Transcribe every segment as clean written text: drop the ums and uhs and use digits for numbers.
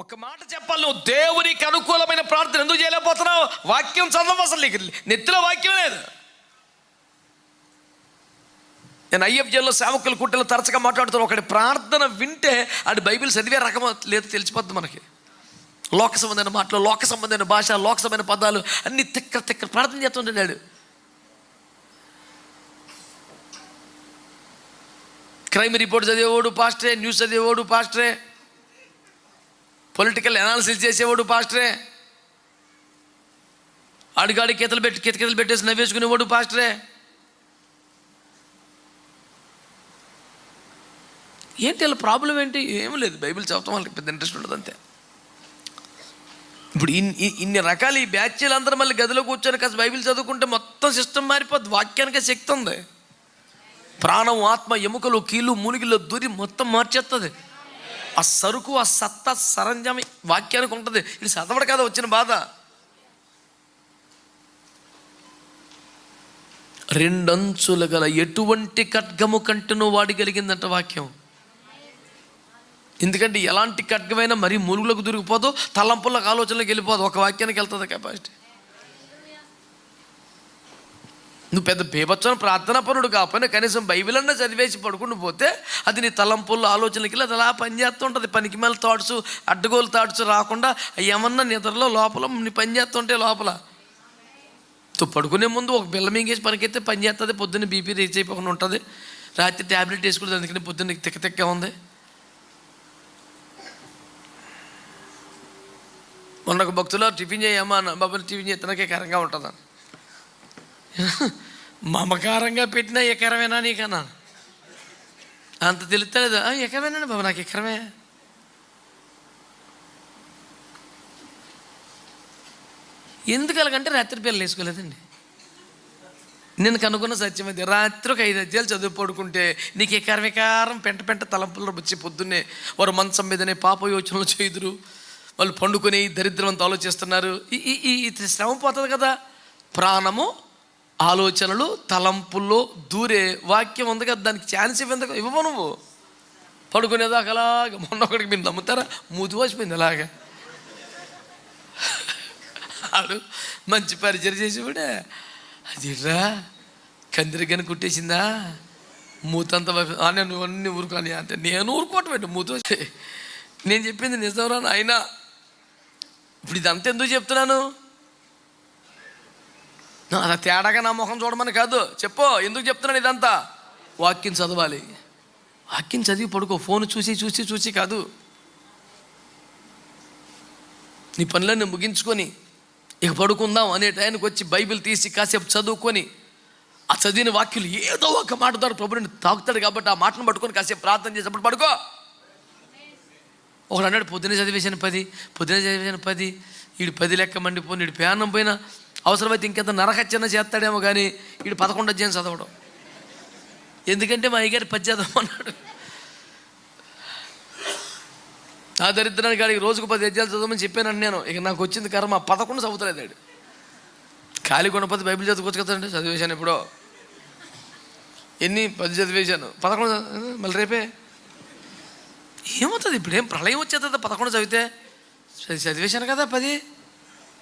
ఒక మాట చెప్పాలి, నువ్వు దేవునికి అనుకూలమైన ప్రార్థన ఎందుకు చేయలేకపోతున్నావు? వాక్యం చదవవు, అసలు నీకు నెత్తిలో వాక్యం లేదు. నేను ఐఎఫ్జేలో సేవకుల కుట్టెలు తరచుగా మాట్లాడుతున్నాను. ఒకటి ప్రార్థన వింటే అది బైబిల్ చదివే రకం లేదు తెలిసిపోద్ది మనకి. లోక సంబంధమైన మాటలు, లోక సంబంధమైన భాష, లోక సంబంధమైన పదాలు అన్ని తిక్క ప్రార్థన చేస్తుంటాడు. క్రైమ్ రిపోర్ట్ చదివేవాడు పాస్టరే, న్యూస్ చదివేవాడు పాస్టరే, పొలిటికల్ అనాలిసిస్ చేసేవాడు పాస్టరే, అడిగాడి కితలు పెట్టేసి నవ్వేసుకునేవాడు పాస్టరే. ఏంటి వాళ్ళ ప్రాబ్లం ఏంటి? ఏమీ లేదు, బైబిల్ చదవటం వాళ్ళకి పెద్ద ఇంట్రెస్ట్ ఉండదు అంతే. ఇప్పుడు ఇన్ని రకాల ఈ బ్యాచ్లు అందరూ మళ్ళీ గదిలో కూర్చొని కాస్త బైబిల్ చదువుకుంటే మొత్తం సిస్టమ్ మారిపోద్ది. వాక్యానికే శక్తి ఉంది. ప్రాణం, ఆత్మ, ఎముకలు, కీళ్ళు, మూలిగిలో దూరి మొత్తం మార్చేస్తుంది. ఆ సరుకు, ఆ సత్తా, సరంజామి వాక్యానికి ఉంటుంది. ఇది చదవడు కదా వచ్చిన బాధ. రెండంచులు గల ఎటువంటి ఖడ్గము కంటేనో వాడగలిగిందంట వాక్యం. ఎందుకంటే ఎలాంటి ఖడ్గమైనా మరీ మురుగులకు దొరికిపోదు, తలంపులకు, ఆలోచనలకు వెళ్ళిపోదు. ఒక వాక్యానికి వెళ్తుంది కెపాసిటీ. నువ్వు పెద్ద బేబచ్చని ప్రార్థనా పనుడు కాకపోయినా కనీసం బైబిల్ అన్నా చదివేసి పడుకుని పోతే అది నీ తలంపుల్లో, ఆలోచనలకి అది అలా పనిచేస్తూ ఉంటుంది. పనికి మేల థాట్స్, అడ్డగోలు థాట్స్ రాకుండా ఏమన్నా నిద్రలో లోపల నీ పని చేస్తుంటే లోపల పడుకునే ముందు ఒక బిల్ల మింగేసి పనికైతే పని చేస్తుంది. పొద్దున్న బీపీ రీచ్ అయిపోకుండా ఉంటుంది. రాత్రి ట్యాబ్లెట్ వేసుకుంటుంది, అందుకని పొద్దున్న తిక్క ఉంది. మొన్న ఒక భక్తులో టిఫిన్ చేయమ్మా అన్న, బాబు టిఫిన్ చేస్తున్నాకే కరంగా ఉంటుందా? మమకారంగా పెట్టినా ఎకరమేనా నీకన్నా అంత తెలుస్తలేదు. ఎకరమేనా బాబు, నాకు ఎకరమే. ఎందుకు అలాగంటే రాత్రి పిల్లలు వేసుకోలేదండి. నేను కనుక్కున్న సత్యం అయితే రాత్రి ఒక 5 అధ్యాయాలు చదువు పడుకుంటే నీకు ఎకరం పెంట తలంపుల్లో వచ్చి పొద్దున్నే వారు మంచం మీదనే పాప యోచనలు చేయుదురు, వాళ్ళు పండుకొని దరిద్రవంతా ఆలోచిస్తున్నారు. ఈ శ్రమ పోతుంది కదా. ప్రాణము, ఆలోచనలు, తలంపుల్లో దూరే వాక్యం ఉంది కదా, దానికి ఛాన్స్ ఇవ్వవు నువ్వు. పడుకునేదాకా అలాగా. మొన్న ఒకటికి మీరు నమ్ముతారా, మూతి వచ్చిపోయింది అలాగా. ఆడు మంచి పరిచయం చేసేవాడే, అదిరా కందిరిగాని కుట్టేసిందా మూతంతా. నేను అన్ని ఊరుకోని అంటే నేను ఊరుకోవటం ఏంటి, మూతి వచ్చి. నేను చెప్పింది నిజంరా అయినా. ఇప్పుడు ఇదంతా ఎందుకు చెప్తున్నాను? అలా తేడాగా నా ముఖం చూడమని కాదు, చెప్పు ఎందుకు చెప్తున్నాను ఇదంతా. వాక్యం చదవాలి. వాక్యం చదివి పడుకో. ఫోన్ చూసి కాదు. నీ పనులన్నీ ముగించుకొని ఇక పడుకుందాం అనే టైంకి వచ్చి బైబిల్ తీసి కాసేపు చదువుకొని ఆ చదివిన వాక్యులు ఏదో ఒక మాట ద్వారా ప్రభుని తాకుతాడు కాబట్టి ఆ మాటను పట్టుకొని కాసేపు ప్రార్థన చేసేప్పుడు పడుకో. ఒకడు అన్నాడు పొద్దునే చదివేశాను 10 వీడు 10 లెక్క మండిపోయి వీడు పేనం పోయినా అవసరమైతే ఇంకెంత నరహత్యన చేస్తాడేమో కానీ వీడు 11 అధ్యాయం చదవడం. ఎందుకంటే మా అయ్యగారు 10 చదవమన్నాడు. ఆ దరిద్రానికి కాడికి రోజుకు 10 అధ్యాయాలు చదవమని చెప్పాను నేను. ఇక నాకు వచ్చింది కర్మ 11 చదువుతలేదాడు. ఖాళీ కొనపతి బైబిల్ చదువుకోవచ్చు కదండి. చదివేశాను ఎప్పుడో. ఎన్ని 10 చదివేశాను, 11 మళ్ళీ రేపే ఏమవుతుంది? ఇప్పుడు ఏం ప్రళయం వచ్చేస్తుంది 11 చదివితే? చదివేశాను కదా 10,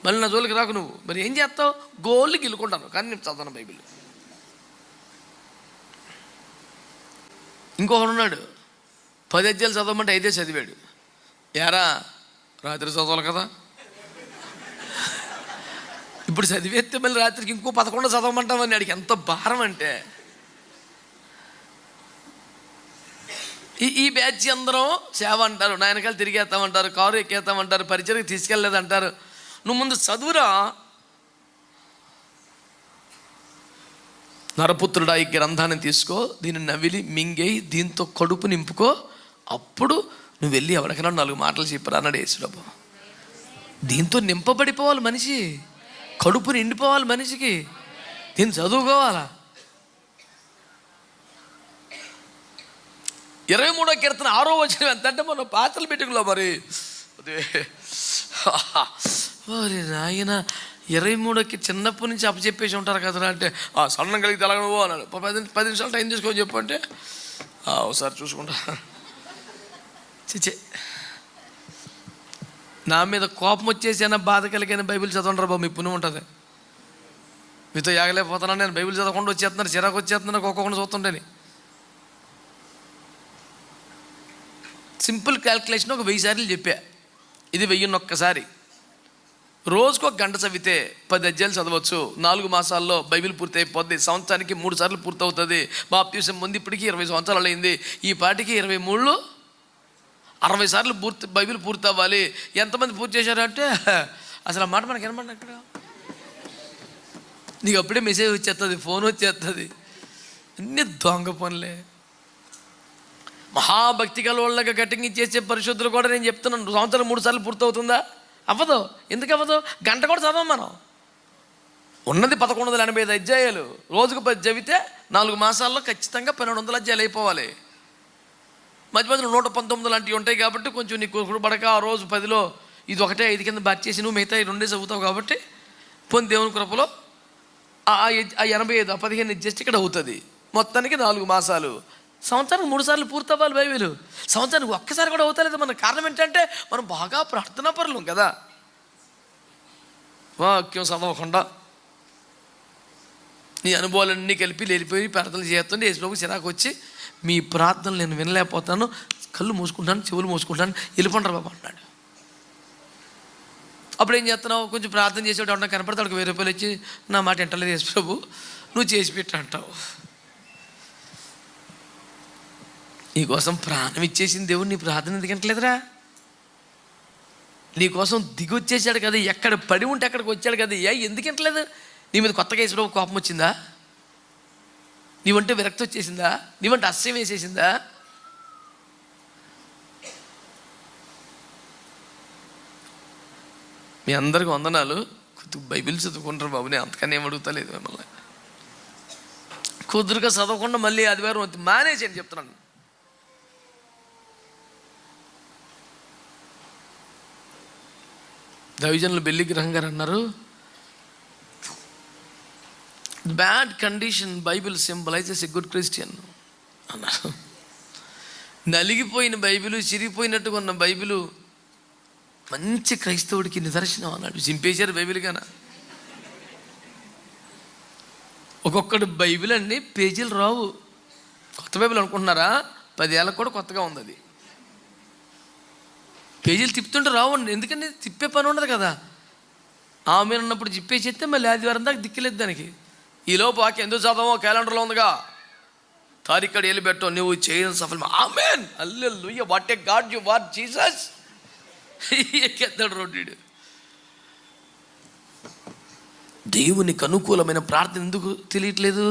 మళ్ళీ నా జోలికి రాకు నువ్వు. మరి ఏం చేస్తావు? గోళ్ళు గిల్లుకుంటాను కానీ నేను చదవను బైబిల్. ఇంకొకడు ఉన్నాడు 10 అధ్యాయాలు చదవమంటే 5 చదివాడు. యారా రాత్రి చదవాలి కదా. ఇప్పుడు చదివేస్తే మళ్ళీ రాత్రికి ఇంకో 11 చదవమంటామని అడిగి ఎంత భారం అంటే. ఈ బ్యాచ్ అందరం సేవ అంటారు, నాయనకాలు తిరిగేస్తామంటారు, కారు ఎక్కేస్తామంటారు, పరిచయకి తీసుకెళ్ళలేదంటారు. నువ్వు ముందు చదువురా. నరపుత్రుడా ఈ గ్రంథాన్ని తీసుకో, దీన్ని నవిలి మింగేయి, దీంతో కడుపు నింపుకో, అప్పుడు నువ్వు వెళ్ళి ఎవరికైనా 4 మాటలు చెప్పరా అన్నాడు యేసుప్రభు. దీంతో నింపబడిపోవాలి మనిషి, కడుపు నిండిపోవాలి మనిషికి, దీన్ని చదువుకోవాలా. 23వ కీర్తన 6వ వచనం ఎంత అంటే మనం పాత్రలు పెట్టుకులో మరి అదే నాయన 23కి చిన్నప్పటి నుంచి అప్పచెప్పేసి ఉంటారు కదరా అంటే సన్నం కలిగి తెలగనువో అన్నాడు. 10 నిమిషాలు టైం తీసుకొని చెప్పు అంటే ఒకసారి చూసుకుంటా. చిచ్చే నా మీద కోపం వచ్చేసైనా బాధ కలిగిన బైబిల్ చదవండి రా బాబు, మీ పుణ్యం ఉంటుంది. మీతో యాగలేకపోతున్నాను, నేను బైబిల్ చదవకుండా వచ్చేస్తున్నాను, చిరాకు వచ్చేస్తున్నాను ఒక్కొక్కకుండా చూస్తుంటేని. సింపుల్ క్యాల్కులేషన్ ఒక 1000 సార్లు చెప్పా. ఇది 1000 ఒక్కసారి. రోజుకు 1 గంట చదివితే 10 అధ్యాయాలు చదవచ్చు. 4 మాసాల్లో బైబిల్ పూర్తి అయిపోద్ది. సంవత్సరానికి 3 సార్లు పూర్తవుతుంది. బాప్తిసం ముందు ఇప్పటికీ 20 సంవత్సరాలు అయింది. ఈ పాటికి 23లో 60 సార్లు బైబిల్ పూర్తి అవ్వాలి. ఎంతమంది పూర్తి చేశారంటే అసలు ఆ మాట మనకి వినపడి అక్కడ నీకు అప్పుడే మెసేజ్ వచ్చేస్తుంది, ఫోన్ వచ్చేస్తుంది. అన్నీ దొంగ పనులే. మహాభక్తి గల వాళ్ళగా కటింగ్ చేసే పరిశుద్ధులు కూడా నేను చెప్తున్నాను, సంవత్సరం 3 సార్లు పూర్తవుతుందా? అవ్వదు. ఎందుకు అవ్వదు? గంట కూడా చదవం మనం. ఉన్నది 1185 అధ్యాయాలు. రోజుకు 10 చదివితే 4 మాసాల్లో ఖచ్చితంగా 1200 అధ్యాయాలు అయిపోవాలి. మధ్య మధ్యలో 119 లాంటివి ఉంటాయి కాబట్టి కొంచెం నీకు పడక ఆ రోజు 10లో ఇది ఒకటే 5 కింద బ్యాచ్ చేసి నువ్వు మిగతా 2 చదువుతావు కాబట్టి పొంది దేవుని కృపలో ఆ 85 15 జస్ట్ ఇక్కడ అవుతుంది. మొత్తానికి 4 మాసాలు. సంవత్సరానికి 3 సార్లు పూర్తి అవ్వాలి బైబిల్. సంవత్సరానికి ఒక్కసారి కూడా అవుతలేదు. మన కారణం ఏంటంటే మనం బాగా ప్రార్థనా పరులం కదా. వాక్యం చదవకుండా నీ అనుభవాలన్నీ కలిపి లేలిపోయి ప్రార్థనలు చేస్తుంటే యేసుప్రభువుకి చిరాకు వచ్చి, మీ ప్రార్థనలు నేను వినలేకపోతాను, కళ్ళు మూసుకుంటాను, చెవులు మూసుకుంటాను, వెళ్ళిపోంటారు బాబా అన్నాడు. అప్పుడు ఏం చేస్తున్నావు? కొంచెం ప్రార్థన చేసేవాడు ఎవరన్నా కనపడితే వాడికి 1000 రూపాయలు ఇచ్చి, నా మాట ఎంటలేదు యేసుప్రభు, నువ్వు చేసి పెట్టు అంటావు. నీకోసం ప్రాణం ఇచ్చేసింది దేవుడు, నీ ప్రార్థన ఎందుకు వింటలేదురా? నీకోసం దిగి వచ్చేసాడు కదా, ఎక్కడ పడి ఉంటే అక్కడికి వచ్చాడు కదా, ఎందుకు వింటలేదు? నీ మీద కొత్తగా యేసుప్రభు కోపం వచ్చిందా? నీవంటే విరక్తి వచ్చేసిందా? నీవంటే అస్సయం వేసేసిందా? మీ అందరికి వందనాలు. బైబిల్ చదువుకుంటారు బాబు, నేను అంతకన్నా ఏం అడుగుతలేదు మిమ్మల్ని. కుదురుగా చదవకుండా మళ్ళీ ఆదివారం మానేసేయండి చెప్తున్నాను. దైవజనులు బెల్లి గ్రహం గారు అన్నారు, bad condition Bible symbolises a good Christian అన్నారు. నలిగిపోయిన బైబిల్, చిరిగిపోయినట్టుగా ఉన్న బైబిల్ మంచి క్రైస్తవుడికి నిదర్శనం అన్నాడు. చింపేశారు బైబిల్ గాన. ఒక్కొక్కటి బైబిల్ అండి పేజీలు రావు. కొత్త బైబిల్ అనుకుంటున్నారా? 10 ఏళ్ళకు కూడా కొత్తగా ఉంది అది. పేజీలు తిప్పుతుంటే రావండి, ఎందుకంటే తిప్పే పని ఉండదు కదా. ఆమె ఉన్నప్పుడు తిప్పేసేస్తే మళ్ళీ ఆదివారం దాకా దిక్కులేదు దానికి. ఈలోపు వాక్యం ఎందుకు చదవో క్యాలెండర్లో ఉందిగా, తారీఖు వెళ్ళి పెట్టావు, నువ్వు చేయని సఫలం. Amen, hallelujah, what a god you are Jesus. ఎక్కేస్తాడు రోడ్డు. దేవునికి అనుకూలమైన ప్రార్థన ఎందుకు తెలియట్లేదు?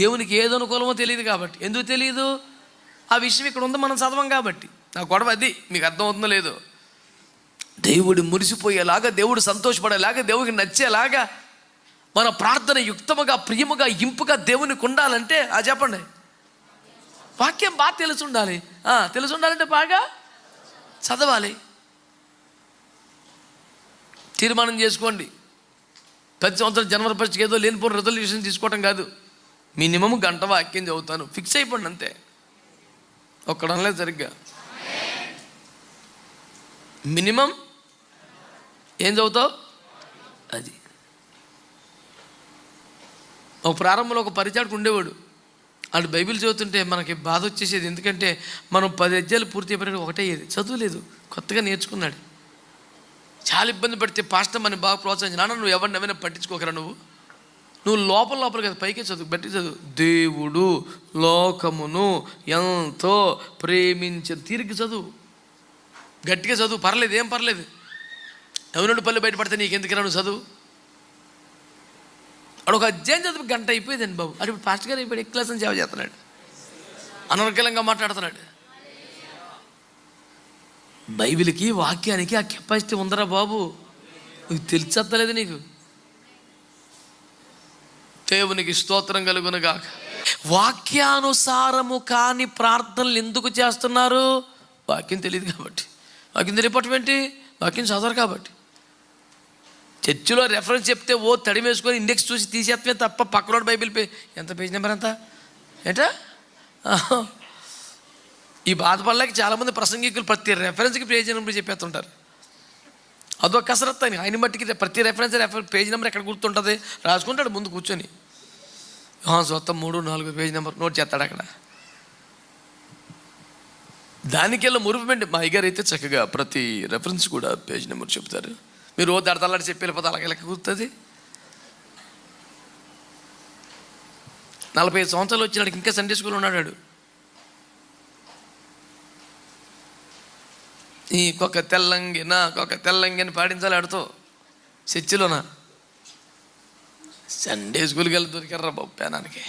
దేవునికి ఏది అనుకూలమో తెలియదు కాబట్టి. ఎందుకు తెలియదు? ఆ విషయం ఇక్కడ ఉందో మనం చదవం కాబట్టి. నా గొడవ అది. మీకు అర్థమవుతుందో లేదో? దేవుడు మురిసిపోయేలాగా, దేవుడు సంతోషపడేలాగా, దేవుడికి నచ్చేలాగా మన ప్రార్థన యుక్తముగా, ప్రియముగా, ఇంపుగా దేవునికి ఉండాలంటే చెప్పండి, వాక్యం బాగా తెలిసి ఉండాలి. తెలిసి ఉండాలంటే బాగా చదవాలి. తీర్మానం చేసుకోండి. ప్రతి సంవత్సరం జనవరి 1 ఏదో లేనిపోయిన రెజల్యూషన్ తీసుకోవటం కాదు. మినిమం 1 గంట వాక్యం చదువుతాను, ఫిక్స్ అయిపోండి అంతే. ఒక్కడనలేదు సరిగ్గా. మినిమం ఏం చదువుతావు అది. ఒక ప్రారంభంలో ఒక పరిచాడుకు ఉండేవాడు. వాడు బైబిల్ చదువుతుంటే మనకి బాధ వచ్చేసేది. ఎందుకంటే మనం 10 అధ్యాయాలు పూర్తి అయిపోయిన ఒకటే అయ్యేది. చదువులేదు, కొత్తగా నేర్చుకున్నాడు. చాలా ఇబ్బంది పడితే పాస్టర్ అని బాగా ప్రోత్సహించి, నాన్న నువ్వు ఎవరిని ఏమైనా పట్టించుకోకరా, నువ్వు లోపల కదా పైకే చదువు, బట్టి చదువు. దేవుడు లోకమును ఎంతో ప్రేమించిన తీరిక చదువు, గట్టిగా చదువు, పర్లేదు, ఏం పర్లేదు. ఎవరి పళ్ళు బయటపడితే నీకెందుకు నువ్వు చదువు. అడు ఒక అధ్యాయం చదువు 1 గంట అయిపోయిందండి బాబు. అది ఇప్పుడు పాస్టర్ గారు ఇప్పుడు ఏ క్లాస్ అని సేవ చేస్తున్నాడు, అనర్గళంగా మాట్లాడుతున్నాడు. బైబిల్కి, వాక్యానికి ఆ కెపాసిటీ ఉందరా బాబు, నీకు తెలిసేత్తలేదు. నీకు దేవునికి స్తోత్రం కలుగునుగాక. వాక్యానుసారము కాని ప్రార్థనలు ఎందుకు చేస్తున్నారు? వాక్యం తెలియదు కాబట్టి. వాక్యం తెలియపటం ఏంటి? వాక్యం చదవరు కాబట్టి. చర్చిలో రెఫరెన్స్ చెప్తే తడిమేసుకొని ఇండెక్స్ చూసి తీసేస్తే తప్ప పక్కనోడు బైబిల్ ఎంత పేజ్ నెంబర్ ఎంత ఏంటా? ఈ బాధపడలేక చాలామంది ప్రసంగికులు ప్రతి రెఫరెన్స్కి పేజ్ నెంబర్ చెప్పేస్తుంటారు. అదో కసరత్తు ఆయన మట్టికి ప్రతి రెఫరెన్స్ పేజ్ నెంబర్ ఎక్కడ గుర్తుంటుంది రాసుకుంటాడు ముందు కూర్చొని. స్వతం 3, 4 పేజ్ నెంబర్ నోట్ చేస్తాడు అక్కడ. దానికెళ్ళ మురుపుమెంట్. మా అయ్యగారు అయితే చక్కగా ప్రతి రెఫరెన్స్ కూడా పేజ్ నెంబర్ చెప్తారు. మీరు దడతలాడి చెప్పి వెళ్ళిపోతే అలాగే కుదురుతుంది. 45 సంవత్సరాలు వచ్చినాడికి ఇంకా సండే స్కూల్ ఉన్నాడు. ఈ కొక్క తెల్లంగిన పాటించాలి ఆడుతో చర్చిలోనా. సండే స్కూల్కి వెళ్ళి దొరికారా బాబు పేనానికి.